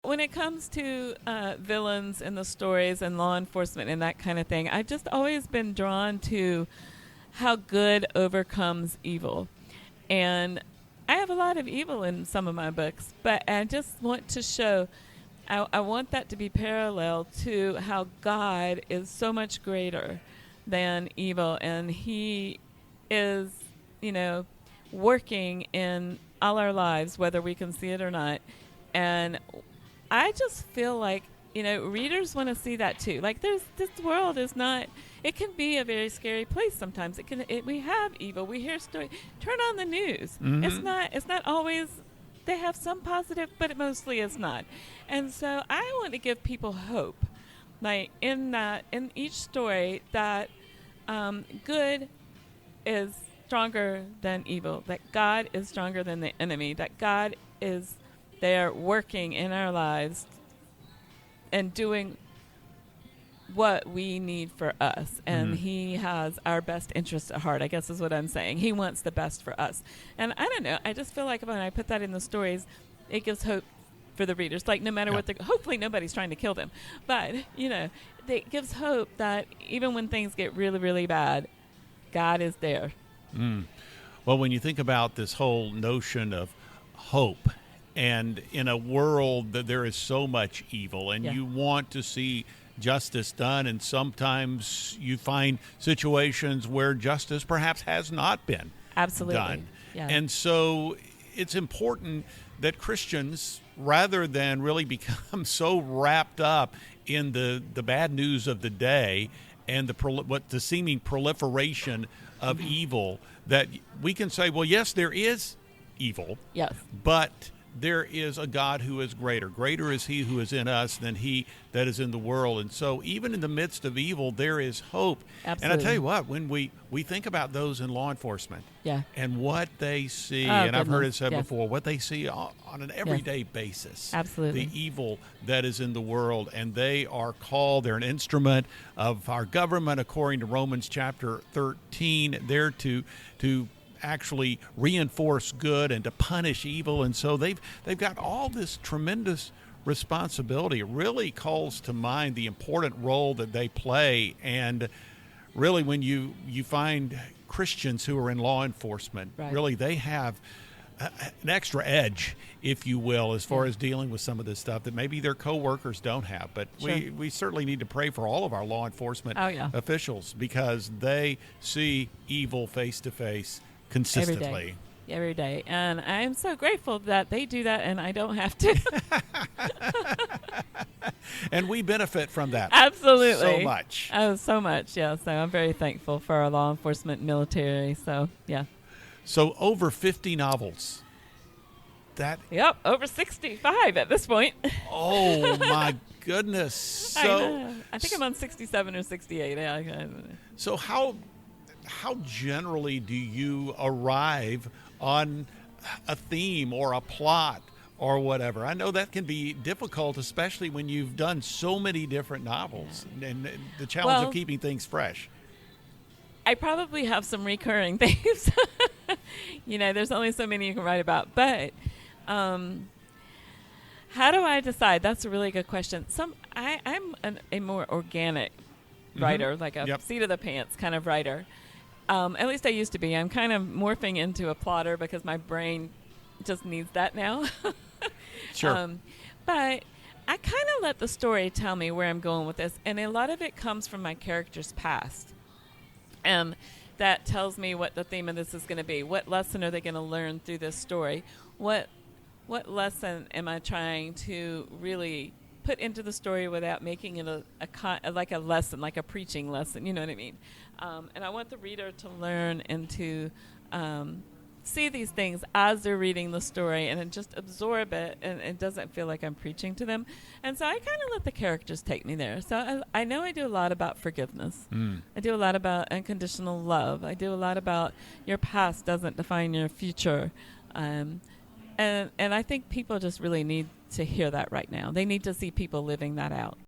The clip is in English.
when it comes to villains in the stories and law enforcement and that kind of thing, I've just always been drawn to how good overcomes evil. And I have a lot of evil in some of my books, but I just want to show, I want that to be parallel to how God is so much greater than evil, and he is, working in all our lives, whether we can see it or not. And I just feel like, readers want to see that too. Like this world is not, it can be a very scary place sometimes. We have evil. We hear stories. Turn on the news. Mm-hmm. It's not always, they have some positive, but it mostly is not. And so I want to give people hope. Like in each story that good is stronger than evil, that God is stronger than the enemy, that God is there working in our lives and doing what we need for us. And he has our best interest at heart, I guess is what I'm saying. He wants the best for us. And I don't know, I just feel like when I put that in the stories, it gives hope for the readers. Like no matter what, hopefully nobody's trying to kill them. But, it gives hope that even when things get really, really bad, God is there. Well, when you think about this whole notion of hope, and in a world that there is so much evil, and you want to see justice done, and sometimes you find situations where justice perhaps has not been done. Yeah. And so it's important that Christians, rather than really become so wrapped up in the bad news of the day and the seeming proliferation of evil, that we can say, well, yes, there is evil, yes, but there is a God who is greater. Greater is he who is in us than he that is in the world. And so even in the midst of evil, there is hope. Absolutely. And I tell you what, when we think about those in law enforcement and what they see, and I've heard it said before, what they see on an everyday basis. Absolutely. The evil that is in the world. And they are called, they're an instrument of our government, according to Romans chapter 13. They're to actually reinforce good and to punish evil. And so they've got all this tremendous responsibility. It really calls to mind the important role that they play. And really when you find Christians who are in law enforcement, really they have an extra edge, if you will, as far as dealing with some of this stuff that maybe their coworkers don't have. But we certainly need to pray for all of our law enforcement officials, because they see evil face to face consistently. Every day. And I'm so grateful that they do that and I don't have to. And we benefit from that. Absolutely. So much. Oh, so much, yeah. So I'm very thankful for our law enforcement military. So, yeah. So over 50 novels. Yep, over 65 at this point. Oh, my goodness. So I think I'm on 67 or 68. So how generally do you arrive on a theme or a plot or whatever? I know that can be difficult, especially when you've done so many different novels and the challenge of keeping things fresh. I probably have some recurring themes. There's only so many you can write about. But how do I decide? That's a really good question. I'm a more organic writer, like a seat of the pants kind of writer. At least I used to be. I'm kind of morphing into a plotter because my brain just needs that now. Sure. But I kind of let the story tell me where I'm going with this. And a lot of it comes from my character's past. And that tells me what the theme of this is going to be. What lesson are they going to learn through this story? What lesson am I trying to really put into the story without making it like a lesson, like a preaching lesson, you know what I mean? And I want the reader to learn and to see these things as they're reading the story and then just absorb it, and it doesn't feel like I'm preaching to them. And so I kind of let the characters take me there. So I know I do a lot about forgiveness. I do a lot about unconditional love. I do a lot about your past doesn't define your future. And I think people just really need to hear that right now. They need to see people living that out.